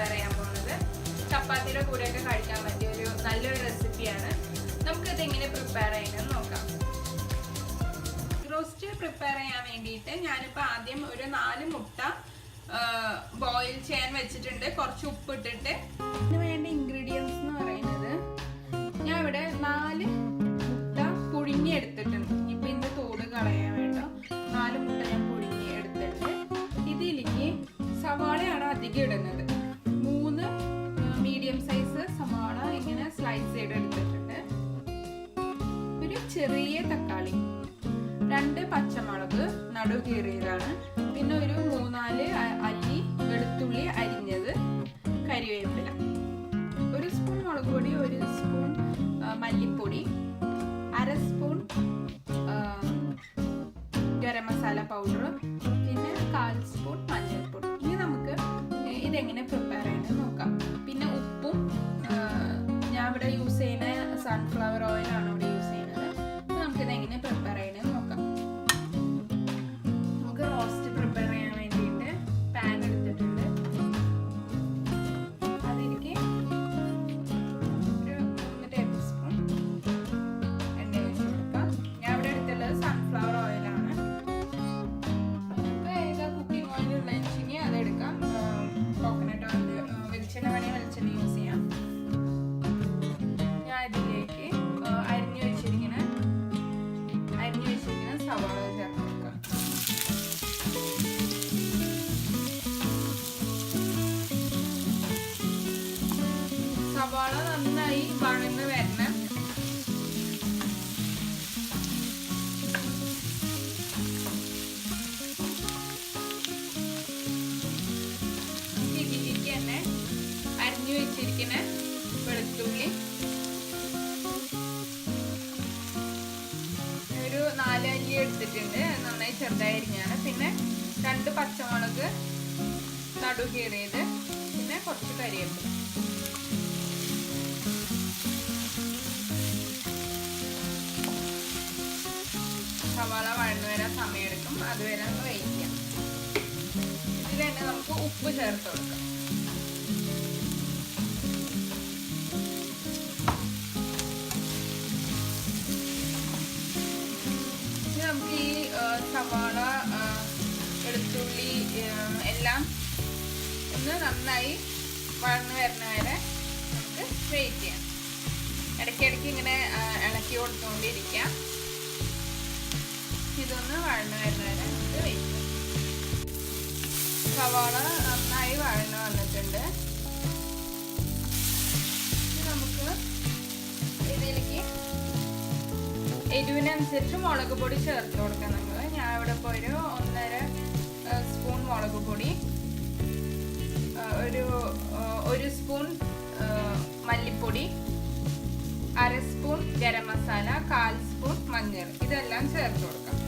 Prepare ചെയ്യാൻ പോകുന്നത്. ചപ്പാത്തിയുടെ കൂടെയൊക്കെ കഴിക്കാൻ പറ്റിയ ഒരു നല്ലൊരു റെസിപ്പിയാണ്. നമുക്കിത് എങ്ങനെ പ്രിപ്പയർ ചെയ്യണമെന്ന് നോക്കാം. റോസ്റ്റ് പ്രിപ്പയർ ചെയ്യാൻ വേണ്ടിയിട്ട് ഞാനിപ്പോൾ ആദ്യം ഒരു 4 മുട്ട ബോയിൽ ചെയ്യാൻ വെച്ചിട്ടുണ്ട്. കുറച്ച് ഉപ്പ് ഇട്ടിട്ട്. ഇതിന് വേണ്ട ഇൻഗ്രീഡിയൻസ് എന്ന് പറയുന്നത്, ഞാൻ ഇവിടെ 4 മുട്ട പുഴുങ്ങിയെടുത്തിട്ടുണ്ട്. ഇപ്പം ഇതിൻ്റെ തോട് കളയാൻ വേണ്ട 4 മുട്ട ഞാൻ പുഴുങ്ങിയെടുത്തിട്ട് ഇതിലേക്ക് സവാളയാണ് അധികം ഇടുന്നത്. 3 മീഡിയം സൈസ് സവാള ഇങ്ങനെ സ്ലൈസ് ചെയ്തെടുത്തിട്ടുണ്ട്. ഒരു ചെറിയ തക്കാളി, 2 പച്ചമുളക് നടു കീറിയതാണ്, പിന്നെ ഒരു 3-4 അല്ലി വെളുത്തുള്ളി അരിഞ്ഞത്, കരിവേപ്പില, 1 സ്പൂൺ മുളക് പൊടി, 1 സ്പൂൺ മല്ലിപ്പൊടി, 1/2 സ്പൂൺ ഗരം മസാല പൗഡർ, പിന്നെ 1/4 സ്പൂൺ മഞ്ഞൾപ്പൊടി. ഇനി നമുക്ക് ഇതെങ്ങനെ പ്രിപ്പയർ ചെയ്യണമെന്ന് നോക്കാം. പിന്നെ ഉപ്പും, ഞാൻ ഇവിടെ യൂസ് ചെയ്യുന്ന സൺഫ്ലവർ ഓയിലാണ് ഇവിടെ യൂസ് ചെയ്യുന്നത്. നമുക്കിത് എങ്ങനെ പ്രിപ്പയർ ചെയ്യണമെന്ന് നോക്കാം. നമുക്ക് റോസ്റ്റ് പ്രിപ്പയർ ചെയ്യാൻ വേണ്ടിയിട്ട് പാൻ എടുത്തിട്ടുണ്ട്. അതിലേക്ക് ഒരു 3 ടേബിൾ സ്പൂൺ എണ്ണ ഒഴിച്ച് കൊടുക്കാം. ഞാൻ ഇവിടെ എടുത്തുള്ളത് സൺഫ്ലവർ ഓയിലാണ്. നമുക്ക് ഏതാ കുക്കിംഗ് ഓയിൽ ഉള്ളതെങ്കിൽ അതെടുക്കാം. കോക്കനട്ട് ഓയിൽ, വെളിച്ചെണ്ണ വേണമെങ്കിൽ വെളിച്ചെണ്ണ യൂസ് ചെയ്യാം. ഞാൻ ഇതിലേക്ക് അരിഞ്ഞു വെച്ചിരിക്കുന്ന സവാള ചേർത്ത് കൊടുക്കാം. സവാള നന്നായി വഴന്ന് വരണം. ഇതിലേക്ക് തന്നെ അരിഞ്ഞു വെച്ചിരിക്കുന്ന വെളുത്തുള്ളി, ഒരു 4 അല്ലി എടുത്തിട്ടുണ്ട്, നന്നായി ചെറുതായി അരിഞ്ഞാണ്. പിന്നെ 2 പച്ചമുളക് നടു കീറിയത്, പിന്നെ കുറച്ച് കരിവേപ്പില. സവാള വഴന്നു വരാൻ സമയമെടുക്കും, അതുവരെ നമുക്ക് വെയിറ്റ് ചെയ്യാം. ഇതിൽ തന്നെ നമുക്ക് ഉപ്പ് ചേർത്ത് കൊടുക്കാം. നമുക്ക് ഈ സവാള, വെളുത്തുള്ളി എല്ലാം ഒന്ന് നന്നായി വഴന്ന് വരുന്ന വരെ നമുക്ക് വെയിറ്റ് ചെയ്യാം. ഇടയ്ക്കിടയ്ക്ക് ഇങ്ങനെ ഇളക്കി കൊടുത്തുകൊണ്ടിരിക്കാം. ഇതൊന്ന് വഴന്ന് വരുന്ന വരെ നമുക്ക് വെയിറ്റ് ചെയ്യാം. സവാള നന്നായി വഴന്ന് വന്നിട്ടുണ്ട്. നമുക്ക് ഇതിലേക്ക് എരിവിനനുസരിച്ച് മുളക് പൊടി ചേർത്ത് കൊടുക്കാം. നമ്മൾ ഞാൻ ഇവിടെ ഇപ്പോൾ ഒരു 1.5 സ്പൂൺ മുളക് പൊടി, ഒരു സ്പൂൺ മല്ലിപ്പൊടി, 1/2 സ്പൂൺ ഗരം മസാല, 1/4 സ്പൂൺ മഞ്ഞൾ, ഇതെല്ലാം ചേർത്ത് കൊടുക്കാം.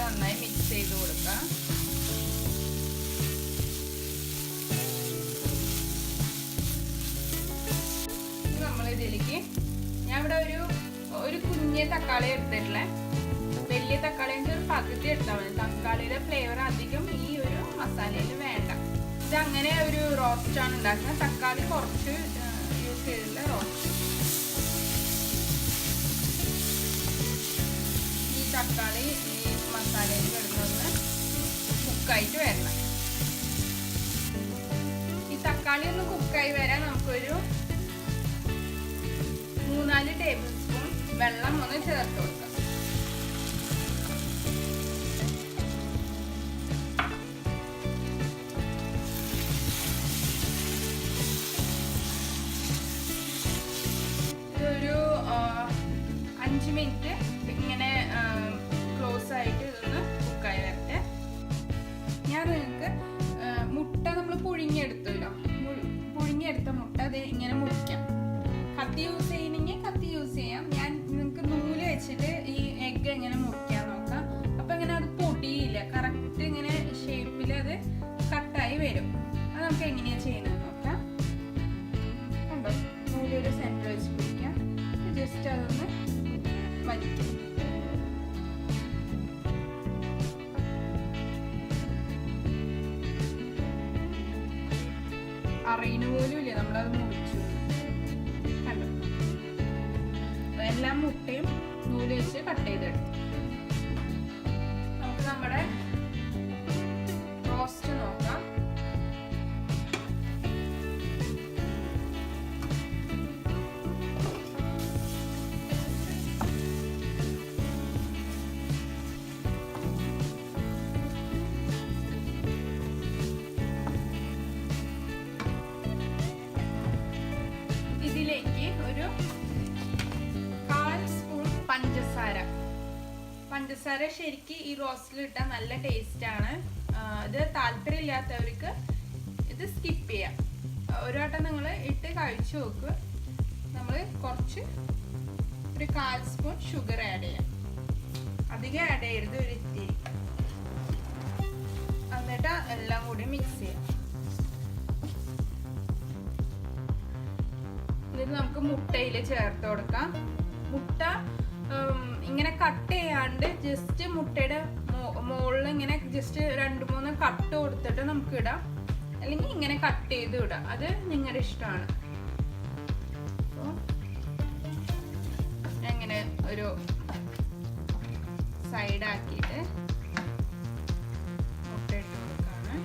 നന്നായി മിക്സ് ചെയ്ത് കൊടുക്കാം. നമ്മളിതിലേക്ക് ഞാൻ ഇവിടെ ഒരു കുഞ്ഞ് തക്കാളി എടുത്തിട്ടില്ല. വലിയ തക്കാളി ഒരു പകുതി എടുത്താൽ മതി. തക്കാളിയുടെ ഫ്ലേവർ അധികം ഈ ഒരു മസാലയിൽ വേണ്ട. ഇതങ്ങനെ ഒരു റോസ്റ്റാണ് ഉണ്ടാക്കുന്നത്. തക്കാളി കുറച്ച് യൂസ് ചെയ്തിട്ടുള്ള റോസ്റ്റ്. ഈ തക്കാളി ഈ മസാലയിൽ കിടന്നൊന്ന് കുക്കായിട്ട് വരണം. ഈ തക്കാളി ഒന്ന് കുക്കായി വരാൻ നമുക്കൊരു 3-4 ടേബിൾ സ്പൂൺ വെള്ളം ഒന്ന് ചേർത്ത് കൊടുക്കാം. ഇതൊരു 5 മിനിറ്റ് ഇങ്ങനെ ക്ലോസ് ആയിട്ട് ഇതൊന്ന് കുക്കായി വരട്ടെ. ഞാൻ നിങ്ങൾക്ക് മുട്ട നമ്മൾ പുഴുങ്ങിയെടുത്തല്ലോ, പുഴുങ്ങിയെടുത്ത മുട്ട അത് ഇങ്ങനെ മുറിക്കാം. കത്തി യൂസ് ചെയ്യണമെങ്കിൽ കത്തി യൂസ് ചെയ്യാം. ഞാൻ നിങ്ങൾക്ക് നൂല് വെച്ചിട്ട് ഈ എഗ്ഗ് എങ്ങനെ മുറിക്കാൻ നോക്കാം. അപ്പം ഇങ്ങനെ അത് പൊടിയില്ല, കറക്റ്റ് ഇങ്ങനെ ഷേപ്പിൽ അത് കട്ടായി വരും. നമുക്ക് എങ്ങനെയാ ചെയ്യുന്നത് നോക്കാം. കണ്ടോ, നൂലൊരു സെന്റർ വെച്ച് പിടിക്കാം. ജസ്റ്റ് അതൊന്ന് വലിക്കും. അറിയുന്ന പോലും ഇല്ല നമ്മളത് മുറിച്ചു. കണ്ടോ, എല്ലാ മുട്ടയും നൂല് വെച്ച് കട്ട് ചെയ്തെടുത്തു. നമുക്ക് നമ്മുടെ റോസ്റ്റ് നോക്കാം. ഇതിലേക്ക് ഒരു 1/4 സ്പൂൺ പഞ്ചസാര ശരിക്ക് ഈ റോസ്റ്റിൽ ഇട്ടാൽ നല്ല ടേസ്റ്റ് ആണ്. ഇത് താല്പര്യമില്ലാത്തവർക്ക് ഇത് സ്കിപ്പ് ചെയ്യാം. ഒരു വട്ടം നിങ്ങൾ ഇട്ട് കഴിച്ചു നോക്കുക. നമ്മൾ കുറച്ച് ഒരു 1/4 സ്പൂൺ ഷുഗർ ആഡ് ചെയ്യാം. അധികം ആഡ് ചെയ്യരുത്, ഒരു ഇത്തിരി. എന്നിട്ട് എല്ലാം കൂടി മിക്സ് ചെയ്യാം. ഇത് നമുക്ക് മുട്ടയിൽ ചേർത്ത് കൊടുക്കാം. മുട്ട ഇങ്ങനെ കട്ട് ചെയ്യാണ്ട് ജസ്റ്റ് മുട്ടയുടെ മുകളിൽ ഇങ്ങനെ ജസ്റ്റ് 2-3 കട്ട് കൊടുത്തിട്ട് നമുക്ക് ഇടാം. അല്ലെങ്കിൽ ഇങ്ങനെ കട്ട് ചെയ്ത് ഇടാം, അത് നിങ്ങളുടെ ഇഷ്ടമാണ്. അങ്ങനെ ഒരു സൈഡാക്കിയിട്ട് മുട്ട ഇട്ട് കൊടുക്കാണ്.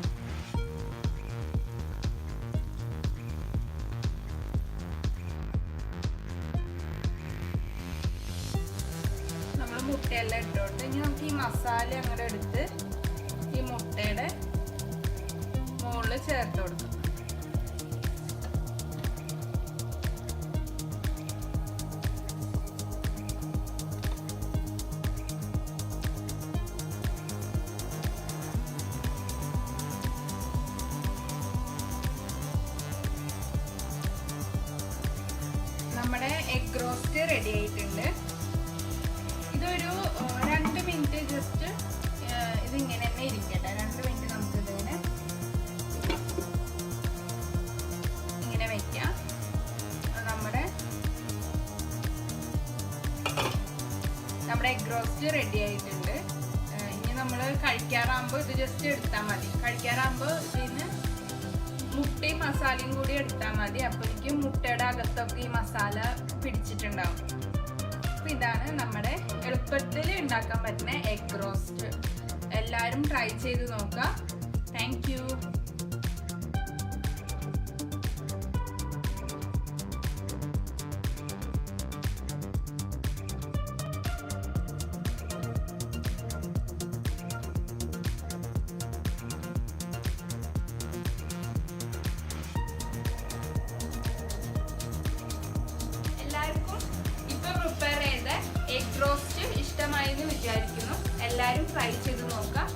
മുട്ടയെല്ലാം ഇട്ടോട്ട് ഇനി നമുക്ക് ഈ മസാല അങ്ങോട്ട് എടുത്ത് ഈ മുട്ടയുടെ മുകളിൽ ചേർത്ത് കൊടുക്കാം. നമ്മുടെ എഗ് റോസ്റ്റ് റെഡി ആയിട്ടുണ്ട്. ഇതൊരു 2 മിനിറ്റ് ജസ്റ്റ് ഇതിങ്ങനെ തന്നെ ഇരിക്കട്ടെ. 2 മിനിറ്റ് നമുക്ക് ഇതിങ്ങനെ ഇങ്ങനെ വെക്കാം. നമ്മുടെ എഗ് റോസ്റ്റ് റെഡി ആയിട്ടുണ്ട്. ഇനി നമ്മൾ കഴിക്കാറാകുമ്പോൾ ഇത് ജസ്റ്റ് എടുത്താൽ മതി. കഴിക്കാറാകുമ്പോൾ ഇതിന് മുട്ടയും മസാലയും കൂടി എടുത്താൽ മതി. അപ്പോഴേക്കും മുട്ടയുടെ അകത്തൊക്കെ ഈ മസാല പിടിച്ചിട്ടുണ്ടാവും. ഇതാണ് നമ്മുടെ എളുപ്പത്തിൽ ഉണ്ടാക്കാൻ പറ്റുന്ന എഗ് റോസ്റ്റ്. എല്ലാവരും ട്രൈ ചെയ്ത് നോക്കുക. Thank you. എഗ് റോസ്റ്റ് ഇഷ്ടമായെന്ന് വിചാരിക്കുന്നു. എല്ലാവരും ട്രൈ ചെയ്ത് നോക്കാം.